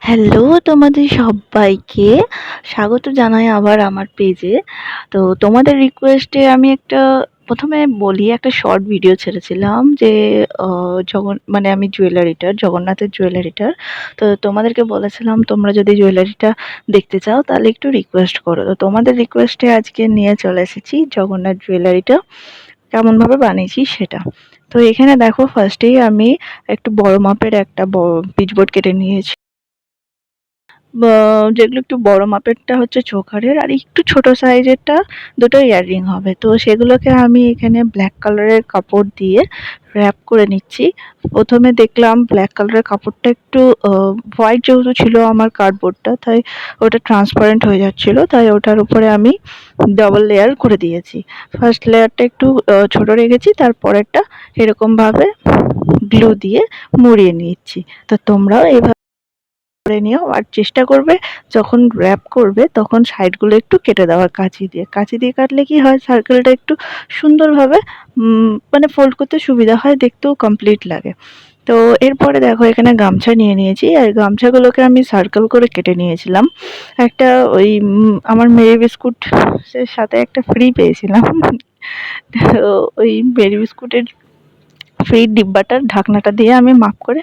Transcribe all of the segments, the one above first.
Hello তোমাদের সবাইকে স্বাগত জানাই আবার আমার পেজে। তো তোমাদের রিকোয়েস্টে আমি একটা প্রথমে বলি, একটা শর্ট ভিডিও ছেড়েছিলাম যে মানে আমি জুয়েলারিটার, জগন্নাথের জুয়েলারিটার। তো তোমাদেরকে বলেছিলাম তোমরা যদি জুয়েলারিটা দেখতে চাও তাহলে একটু রিকোয়েস্ট করো। তো তোমাদের রিকোয়েস্টে আজকে নিয়ে চলে এসেছি জগন্নাথ জুয়েলারিটা কেমনভাবে বানিয়েছি সেটা। তো এখানে দেখো, ফার্স্টেই আমি একটু বড় মাপের একটা পিচবোর্ড কেটে নিয়েছি। যেগুলো একটু বড় মাপেরটা হচ্ছে চোকারের, আর একটু ছোট সাইজেরটা দুটো ইয়াররিং হবে। তো সেগুলোকে আমি এখানে ব্ল্যাক কালারের কাপড় দিয়ে র্যাপ করে নিচ্ছি। প্রথমে দেখলাম ব্ল্যাক কালারের কাপড়টা একটু হোয়াইট যেহেতু ছিল আমার কার্ডবোর্ডটা, তাই ওটা ট্রান্সপারেন্ট হয়ে যাচ্ছিল, তাই ওটার উপরে আমি ডবল লেয়ার করে দিয়েছি। ফার্স্ট লেয়ারটা একটু ছোট রেখেছি, তারপরেরটা এরকমভাবে গ্লু দিয়ে মুড়িয়ে নিচ্ছি। তো তোমরাও এইভাবে করে নিও, আর চেষ্টা করবে যখন র‍্যাপ করবে তখন সাইডগুলো একটু কেটে দেওয়ার কাঁচি দিয়ে কাটলে কি হয়, সার্কেলটা একটু সুন্দরভাবে মানে ফোল্ড করতে সুবিধা হয়, দেখতেও কমপ্লিট লাগে। তো এরপরে দেখো এখানে গামছা নিয়ে নিয়েছি, আর গামছাগুলোকে আমি সার্কেল করে কেটে নিয়েছিলাম। একটা ওই আমার মেরি বিস্কুট এর সাথে একটা ফ্রি পেয়েছিলাম। তো ওই মেরি বিস্কুটের ফ্রি ডিব্বাটার ঢাকনাটা দিয়ে আমি মাপ করে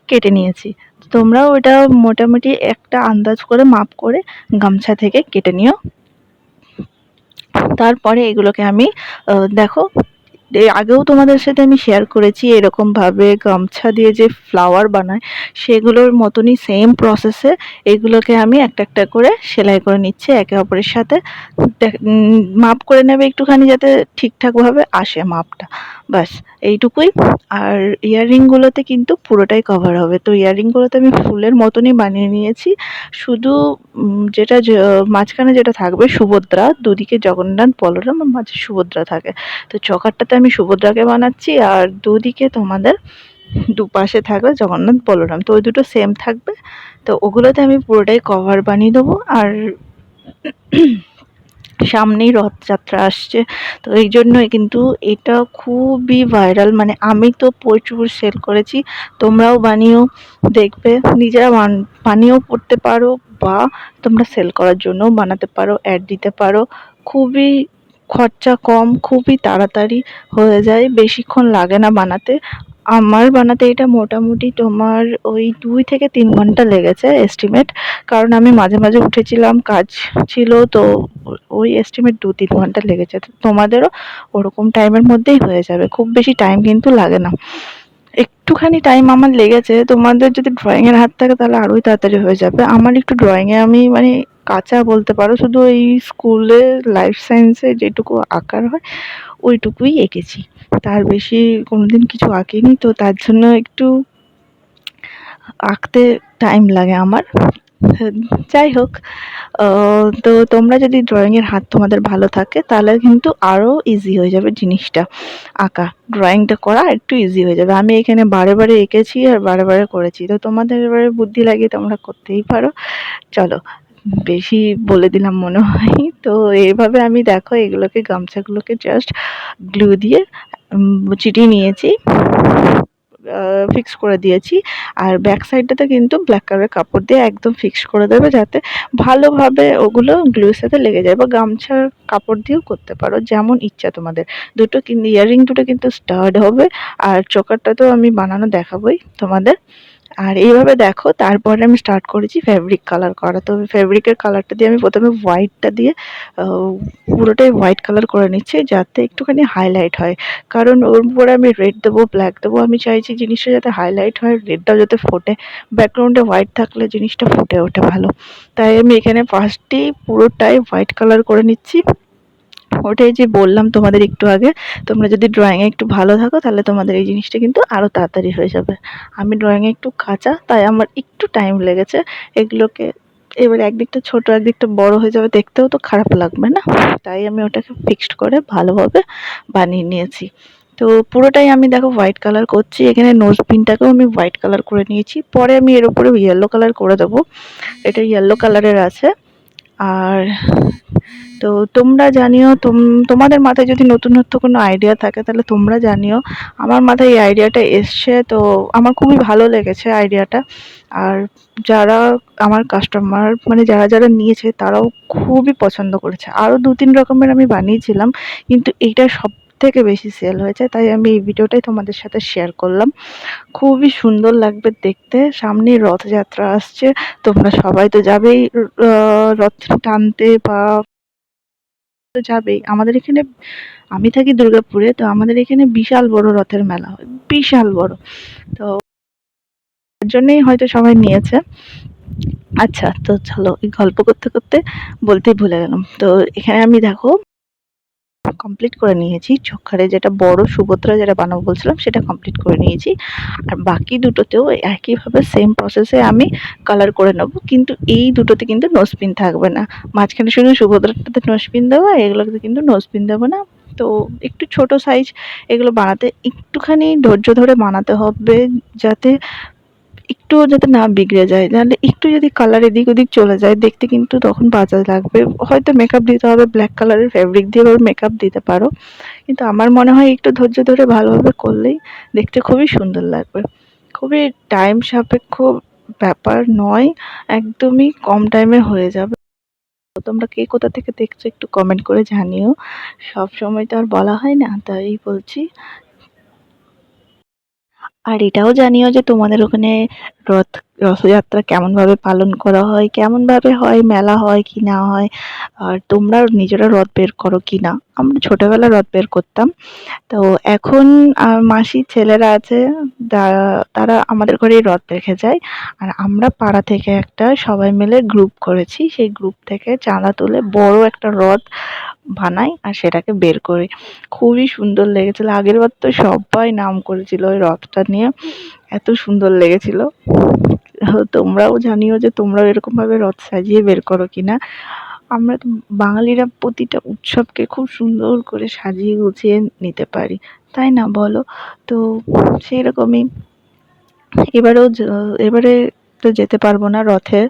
কেটে নিয়েছি। তোমরাও ওটা মোটামুটি একটা আন্দাজ করে মাপ করে গামছা থেকে কেটে নিও। তারপরে এগুলোকে আমি দেখো, এর আগেও তোমাদের সাথে আমি শেয়ার করেছি এরকমভাবে গামছা দিয়ে যে ফ্লাওয়ার বানায় সেগুলোর মতনই সেম প্রসেসে এগুলোকে আমি একটা একটা করে সেলাই করে নিচ্ছি একে অপরের সাথে। মাপ করে নেবে একটুখানি যাতে ঠিকঠাকভাবে আসে মাপটা, ব্যাস এইটুকুই। আর ইয়াররিংগুলোতে কিন্তু পুরোটাই কভার হবে। তো ইয়াররিংগুলোতে আমি ফুলের মতনই বানিয়ে নিয়েছি, শুধু যেটা মাঝখানে যেটা থাকবে সুভদ্রা, দুদিকে জগন্নাথ বলরাম আর মাঝে সুভদ্রা থাকে। তো চকারটাতে আমি সুভদ্রাকে বানাচ্ছি, আর দুদিকে তোমাদের দুপাশে থাকবে জগন্নাথ বলরাম, তো ওই দুটো সেম থাকবে। তো ওগুলোতে আমি পুরোটাই কভার বানিয়ে দেবো। আর সামনেই রথযাত্রা আসছে, তো এই জন্যই কিন্তু এটা খুবই ভাইরাল, মানে আমি তো প্রচুর সেল করেছি। তোমরাও বানিও, দেখবে নিজেরা বানিয়েও পড়তে পারো, বা তোমরা সেল করার জন্যও বানাতে পারো, অ্যাড দিতে পারো। খুবই খরচা কম, খুবই তাড়াতাড়ি হয়ে যায়, বেশিক্ষণ লাগে না বানাতে। আমার বানাতে এটা মোটামুটি তোমার ওই 2 থেকে 3 ঘন্টা লেগেছে এস্টিমেট, কারণ আমি মাঝে মাঝে উঠেছিলাম, কাজ ছিল, তো ওই এস্টিমেট 2-3 ঘন্টা লেগেছে। তো তোমাদেরও ওরকম টাইমের মধ্যেই হয়ে যাবে, খুব বেশি টাইম কিন্তু লাগে না। একটুখানি টাইম আমার লেগেছে, তোমাদের যদি ড্রয়িং এর হাত থাকে তাহলে আরোই তাড়াতাড়ি হয়ে যাবে। আমার একটু ড্রয়িং এ আমি মানে কাঁচা বলতে পারো, শুধু এই স্কুলে লাইফ সায়েন্সে যেটুকু আঁকার হয় ওইটুকুই এঁকেছি, তার বেশি কোনোদিন কিছু আঁকিনি। তো তার জন্য একটু আঁকতে টাইম লাগে আমার। যাই হোক, তো তোমরা যদি ড্রয়িং এর হাত তোমাদের ভালো থাকে তাহলে কিন্তু আরো ইজি হয়ে যাবে জিনিসটা, আঁকা ড্রয়িংটা করা একটু ইজি হয়ে যাবে। আমি এখানে বারে বারে এঁকেছি আর বারে বারে করেছি, তো তোমাদের এবারে বুদ্ধি লাগিয়ে তোমরা করতেই পারো। চলো, বেশি বলে দিলাম মনে হয়। তো এইভাবে আমি দেখো এগুলোকে, গামছাগুলোকে জাস্ট গ্লু দিয়ে চিটিয়ে নিয়েছি, ফিক্স করে দিয়েছি। আর ব্যাক সাইডটাতে কিন্তু ব্ল্যাক কালারের কাপড় দিয়ে একদম ফিক্স করে দেবে, যাতে ভালোভাবে ওগুলো গ্লুর সাথে লেগে যায়, বা গামছার কাপড় দিয়েও করতে পারো, যেমন ইচ্ছা তোমাদের। দুটো কিন্তু ইয়াররিং দুটো কিন্তু স্টাড হবে, আর চোকারটা তো আমি বানানো দেখাবোই তোমাদের। আর এইভাবে দেখো, তারপরে আমি স্টার্ট করেছি ফেব্রিক কালার করা। তো ফেব্রিকের কালারটা দিয়ে আমি প্রথমে হোয়াইটটা দিয়ে পুরোটাই হোয়াইট কালার করে নিচ্ছি, যাতে একটুখানি হাইলাইট হয়, কারণ ওর উপরে আমি রেড দেবো, ব্ল্যাক দেবো। আমি চাইছি জিনিসটা যাতে হাইলাইট হয়, রেডটাও যাতে ফোটে, ব্যাকগ্রাউন্ডে হোয়াইট থাকলে জিনিসটা ফুটে ওঠে ভালো। তাই আমি এখানে ফার্স্টেই পুরোটাই হোয়াইট কালার করে নিচ্ছি। ওটাই যে বললাম তোমাদের একটু আগে, তোমরা যদি ড্রয়িংয়ে একটু ভালো থাকো তাহলে তোমাদের এই জিনিসটা কিন্তু আরও তাড়াতাড়ি হয়ে যাবে। আমি ড্রয়িংয়ে একটু কাঁচা, তাই আমার একটু টাইম লেগেছে এগুলোকে। এবার একদিকটা ছোট একদিকটা বড় হয়ে যাবে, দেখতেও তো খারাপ লাগবে না, তাই আমি ওটাকে ফিক্সড করে ভালোভাবে বানিয়ে নিয়েছি। তো পুরোটাই আমি দেখো হোয়াইট কালার করছি, এখানে নোজ পিনটাকেও আমি হোয়াইট কালার করে নিয়েছি, পরে আমি এর উপরে ইয়েলো কালার করে দেবো, এটা ইয়েলো কালারের আছে। আর তো তোমরা জানিও, তোমাদের মাথায় যদি নতুনত্ব কোনো আইডিয়া থাকে তাহলে তোমরা জানিও। আমার মাথায় এই আইডিয়াটা এসছে, তো আমার খুবই ভালো লেগেছে আইডিয়াটা। আর যারা আমার কাস্টমার, মানে যারা যারা নিয়েছে তারাও খুবই পছন্দ করেছে। আরও 2-3 রকমের আমি বানিয়েছিলাম, কিন্তু এইটা সব থেকে বেশি সেল হয়েছে, তাই আমি এই ভিডিওটাই তোমাদের সাথে শেয়ার করলাম। খুবই সুন্দর লাগবে দেখতে। সামনেই রথযাত্রা আসছে, তোমরা সবাই তো যাবেই রথ টানতে, বা তো যাবেই। আমাদের এখানে, আমি থাকি দুর্গাপুরে, তো আমাদের এখানে বিশাল বড় রথের মেলা হয়, বিশাল বড়। তো এর জন্যই হয়তো সবাই নিয়েছে। আচ্ছা, তো চলো, এই গল্প করতে করতে বলতেই ভুলে গেলাম। তো এখানে আমি দেখো কমপ্লিট করে নিয়েছি চোখারে, যেটা বড় সুভদ্রা যেটা বানাবো বলছিলাম সেটা কমপ্লিট করে নিয়েছি। আর বাকি দুটোতেও একইভাবে সেম প্রসেসে আমি কালার করে নেব, কিন্তু এই দুটোতে কিন্তু নোজপিন থাকবে না। মাঝখানে শুধু সুভদ্রাটাতে নোজপিন দেবো, এগুলোতে কিন্তু নোজপিন দেবো না। তো একটু ছোট সাইজ, এগুলো বানাতে একটুখানি ধৈর্য ধরে বানাতে হবে, যাতে একটুও যাতে না বিগড়ে যায়। নাহলে একটু যদি কালার এদিক ওদিক চলে যায়, দেখতে কিন্তু তখন বাজে লাগবে। হয়তো মেকআপ দিতে হবে, ব্ল্যাক কালারের ফেব্রিক দিয়ে মেকআপ দিতে পারো, কিন্তু আমার মনে হয় একটু ধৈর্য ধরে ভালোভাবে করলেই দেখতে খুবই সুন্দর লাগবে। খুবই টাইম সাপেক্ষ ব্যাপার নয়, একদমই কম টাইমে হয়ে যাবে। তোমরা কে কোথা থেকে দেখছো একটু কমেন্ট করে জানিও। সব সময় তো আর বলা হয় না, তাই বলছি। আর এটাও জানিও যে তোমাদের ওখানে রথ রথযাত্রা কেমনভাবে পালন করা হয়, কেমনভাবে হয়, মেলা হয় কি না হয়, আর তোমরা নিজেরা রথ বের করো কি না। আমরা ছোটবেলায় রথ বের করতাম। তো এখন মাসির ছেলেরা আছে, তারা আমাদের ঘরেই রথ রেখে যায়। আর আমরা পাড়া থেকে একটা সবাই মিলে গ্রুপ করেছি, সেই গ্রুপ থেকে চাঁদা তুলে বড় একটা রথ বানাই আর সেটাকে বের করি। খুবই সুন্দর লেগেছিল। আগের বার তো সবাই নাম করেছিল ওই রথটা নিয়ে, এত সুন্দর লেগেছিল। তোমরাও জানিও যে তোমরাও এরকম ভাবে রথ সাজিয়ে বের করো কিনা। আমরা তো বাঙালিরা প্রতিটা উৎসবকে খুব সুন্দর করে সাজিয়ে গুছিয়ে নিতে পারি, তাই না বলো? তো সেরকমই এবারে তো যেতে পারবো না রথে,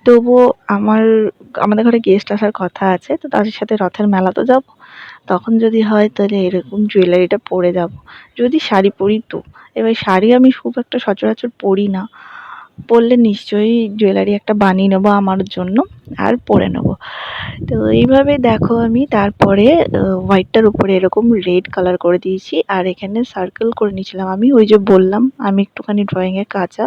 তবুও আমাদের ঘরে গেস্ট আসার কথা আছে, তো তাদের সাথে রথের মেলা তো যাবো। তখন যদি হয় তাহলে এরকম জুয়েলারিটা পরে যাব, যদি শাড়ি পরি তো। এবার শাড়ি আমি খুব একটা সচরাচর পরি না, পরলে নিশ্চয়ই জুয়েলারি একটা বানিয়ে নেবো আমার জন্য, আর পরে নেবো। তো এইভাবে দেখো আমি তারপরে হোয়াইটটার উপরে এরকম রেড কালার করে দিয়েছি, আর এখানে সার্কেল করে নিয়েছিলাম। আমি ওই যে বললাম আমি একটুখানি ড্রয়িংয়ে কাঁচা,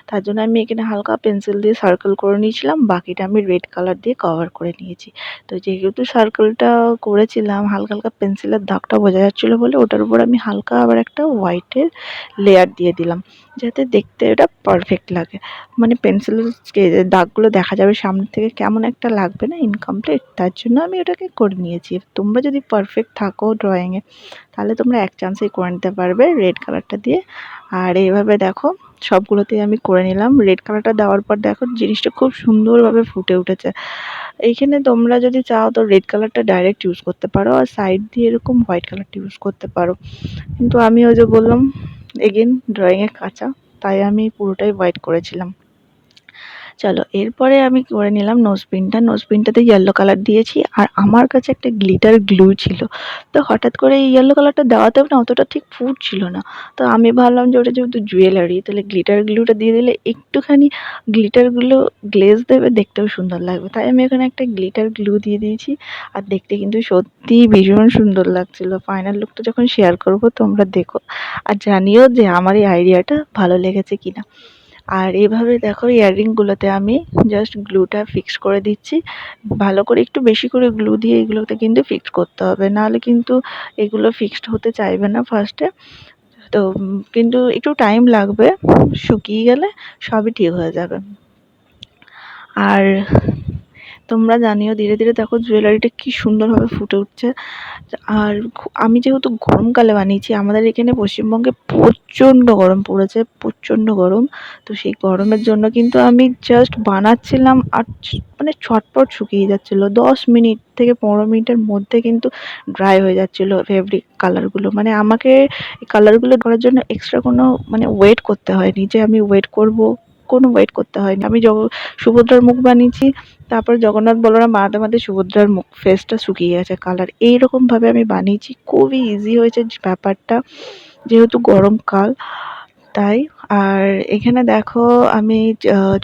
তার জন্য আমি এখানে হালকা পেন্সিল দিয়ে সার্কেল করে নিয়েছিলাম, বাকিটা আমি রেড কালার দিয়ে কভার করে নিয়েছি। তো যেহেতু সার্কেলটা করেছিলাম, হালকা হালকা পেন্সিলের দাগটা বোঝা যাচ্ছিলো বলে ওটার উপর আমি হালকা আবার একটা হোয়াইটের লেয়ার দিয়ে দিলাম, যাতে দেখতে এটা পারফেক্ট লাগে। মানে পেন্সিলের দাগগুলো দেখা যাবে সামনে থেকে, কেমন একটা লাগবে না, ইনকমপ্লিট। তার জন্য আমি ওটাকে করে নিয়েছি। তোমরা যদি পারফেক্ট থাকো ড্রয়িংয়ে, তাহলে তোমরা এক চান্সেই করে নিতে পারবে রেড কালারটা দিয়ে। আর এইভাবে দেখো সবগুলোতেই আমি করে নিলাম। রেড কালারটা দেওয়ার পর দেখো জিনিসটা খুব সুন্দরভাবে ফুটে উঠেছে। এইখানে তোমরা যদি চাও তো রেড কালারটা ডাইরেক্ট ইউজ করতে পারো, আর সাইড দিয়ে এরকম হোয়াইট কালারটা ইউজ করতে পারো, কিন্তু আমি ওই যে বললাম এগেন ড্রয়িংয়ে কাঁচা, তাই আমি পুরোটাই হোয়াইট করেছিলাম। চলো এরপরে আমি করে নিলাম নোজপিনটা। নোজপিনটাতে ইয়েলো কালার দিয়েছি, আর আমার কাছে একটা গ্লিটার গ্লু ছিল। তো হঠাৎ করে এই ইয়েলো কালারটা দেওয়াতেও না অতটা ঠিক ফুটছিল না। তো আমি ভাবলাম যে ওটা যেহেতু জুয়েলারি, তাহলে গ্লিটার গ্লুটা দিয়ে দিলে একটুখানি গ্লিটারগুলো গ্লেজ দেবে, দেখতেও সুন্দর লাগবে। তাই আমি এখানে একটা গ্লিটার গ্লু দিয়ে দিয়েছি, আর দেখতে কিন্তু সত্যিই ভীষণ সুন্দর লাগছিল। ফাইনাল লুকটা যখন শেয়ার করব তোমরা দেখো, আর জানিও যে আমার এই আইডিয়াটা ভালো লেগেছে কিনা। আর এভাবে দেখো ইয়াররিংগুলোতে আমি জাস্ট গ্লুটা ফিক্স করে দিচ্ছি। ভালো করে একটু বেশি করে গ্লু দিয়ে এগুলোতে কিন্তু ফিক্স করতে হবে, নাহলে কিন্তু এগুলো ফিক্সড হতে চাইবে না ফার্স্টে। তো কিন্তু একটু টাইম লাগবে, শুকিয়ে গেলে সবই ঠিক হয়ে যাবে। আর তোমরা জানিও ধীরে ধীরে দেখো জুয়েলারিটা কি সুন্দরভাবে ফুটে উঠছে। আর আমি যেহেতু গরমকালে বানিয়েছি, আমাদের এখানে পশ্চিমবঙ্গে প্রচণ্ড গরম পড়েছে, প্রচণ্ড গরম। তো সেই গরমের জন্য কিন্তু আমি জাস্ট বানাচ্ছিলাম, আর মানে ছটপট শুকিয়ে যাচ্ছিলো। 10 মিনিট থেকে 15 মিনিটের মধ্যে কিন্তু ড্রাই হয়ে যাচ্ছিলো ফেব্রিক কালারগুলো। মানে আমাকে এই কালারগুলো করার জন্য এক্সট্রা কোনো মানে ওয়েট করতে হয়নি যে আমি ওয়েট করব কোনো ওয়েট করতে হয়নি। আমি সুভদ্রার মুখ বানিয়েছি, তারপর জগন্নাথ বলরাম বানাতে বানাতে সুভদ্রার মুখ ফেসটা শুকিয়ে গেছে কালার। এইরকমভাবে আমি বানিয়েছি, খুবই ইজি হয়েছে ব্যাপারটা, যেহেতু গরমকাল তাই। আর এখানে দেখো আমি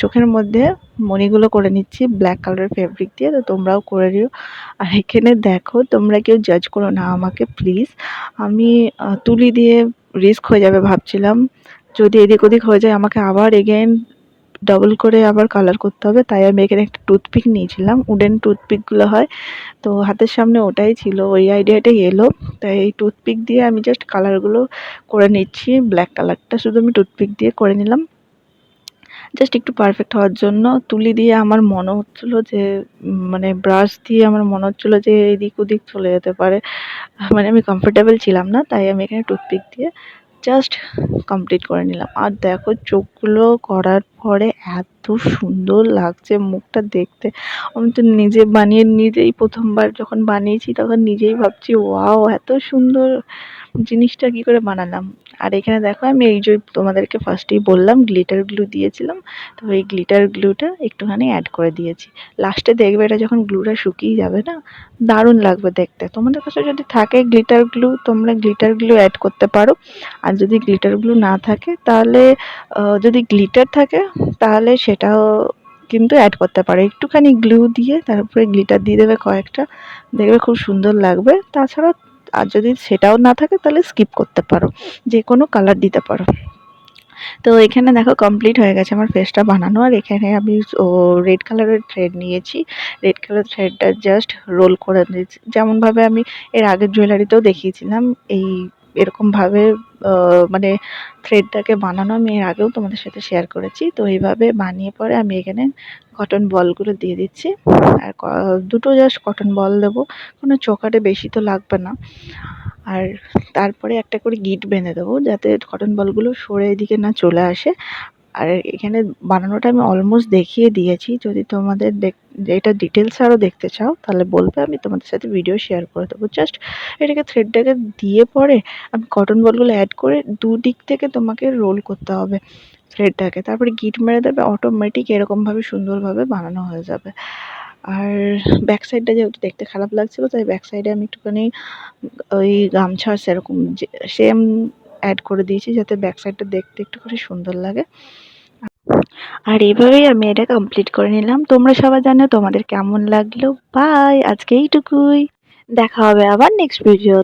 চোখের মধ্যে মণিগুলো করে নিচ্ছি ব্ল্যাক কালারের ফেব্রিক দিয়ে, তো তোমরাও করে নিও। আর এখানে দেখো, তোমরা কেউ জাজ করো না আমাকে প্লিজ। আমি তুলি দিয়ে রিস্ক হয়ে যাবে ভাবছিলাম, যদি এদিক ওদিক হয়ে যায় আমাকে আবার এগেইন ডবল করে আবার কালার করতে হবে, তাই আমি এখানে একটা টুথপিক নিয়েছিলাম, উডেন টুথপিকগুলো হয়, তো হাতের সামনে ওটাই ছিল, ওই আইডিয়াটাই এলো। তাই এই টুথপিক দিয়ে আমি জাস্ট কালারগুলো করে নিচ্ছি। ব্ল্যাক কালারটা শুধু আমি টুথপিক দিয়ে করে নিলাম, জাস্ট একটু পারফেক্ট হওয়ার জন্য। তুলি দিয়ে আমার মনে হচ্ছিলো যে মানে ব্রাশ দিয়ে আমার মনে হচ্ছিলো যে এদিক ওদিক চলে যেতে পারে, মানে আমি কমফোর্টেবল ছিলাম না, তাই আমি এখানে টুথপিক দিয়ে জাস্ট কমপ্লিট করে নিলাম। আর দেখো চোখগুলো করার পরে এত সুন্দর লাগছে মুখটা দেখতে। আমি তো নিজে বানিয়ে নিজেই প্রথমবার যখন বানিয়েছি তখন নিজেই ভাবছি ওয়াও এত সুন্দর জিনিসটা কি করে বানালাম। আর এখানে দেখো আমি এই যে তোমাদেরকে ফার্স্টেই বললাম গ্লিটার গ্লু দিয়েছিলাম, তো এই গ্লিটার গ্লুটা একটুখানি অ্যাড করে দিয়েছি। লাস্টে দেখবে এটা যখন গ্লুটা শুকিয়ে যাবে না, দারুণ লাগবে দেখতে। তোমাদের কাছে যদি থাকে গ্লিটার গ্লু, তোমরা গ্লিটার গ্লু অ্যাড করতে পারো। আর যদি গ্লিটার গ্লু না থাকে তাহলে যদি গ্লিটার থাকে তাহলে সেটাও কিন্তু অ্যাড করতে পারো। একটুখানি গ্লু দিয়ে তারপরে গ্লিটার দিয়ে দেবে কয়েকটা, দেখবে খুব সুন্দর লাগবে। তাছাড়া আর যদি সেটাও না থাকে তাহলে স্কিপ করতে পারো, যে কোনো কালার দিতে পারো। তো এখানে দেখো কমপ্লিট হয়ে গেছে আমার ফেসটা বানানো। আর এখানে আমি রেড কালারের থ্রেড নিয়েছি, রেড কালার থ্রেডটা জাস্ট রোল করে দিয়েছি, যেমনভাবে আমি এর আগের জুয়েলারিতেও দেখিয়েছিলাম। এই এরকমভাবে মানে থ্রেডটাকে বানানো আমি এর আগেও তোমাদের সাথে শেয়ার করেছি। তো এইভাবে বানিয়ে পরে আমি এখানে কটন বলগুলো দিয়ে দিচ্ছি। আর দুটো জাস্ট কটন বল দেবো, কোনো চোকারে বেশি তো লাগবে না। আর তারপরে একটা করে গিট বেঁধে দেবো যাতে কটন বলগুলো সরে এদিকে না চলে আসে। আর এখানে বানানোটা আমি অলমোস্ট দেখিয়ে দিয়েছি, যদি তোমাদের এটা ডিটেলস আরও দেখতে চাও তাহলে বলবে, আমি তোমাদের সাথে ভিডিও শেয়ার করে দেবো। জাস্ট এটাকে থ্রেডটাকে দিয়ে পরে আমি কটন বলগুলো অ্যাড করে দুদিক থেকে তোমাকে রোল করতে হবে থ্রেডটাকে, তারপরে গিট মেরে দেবে, অটোমেটিক এরকমভাবে সুন্দরভাবে বানানো হয়ে যাবে। আর ব্যাক সাইডটা যেহেতু দেখতে খারাপ লাগছিলো, তাই ব্যাক সাইডে আমি একটুখানি ওই গামছা সেরকম সেম অ্যাড করে দিয়েছি, যাতে ব্যাক সাইডটা দেখতে একটুখানি সুন্দর লাগে। আর এভাবেই আমি এটা কমপ্লিট করে নিলাম। তোমরা সবাই জানো তোমাদের কেমন লাগলো। বাই, আজকে এইটুকুই, দেখা হবে আবার নেক্সট ভিডিও।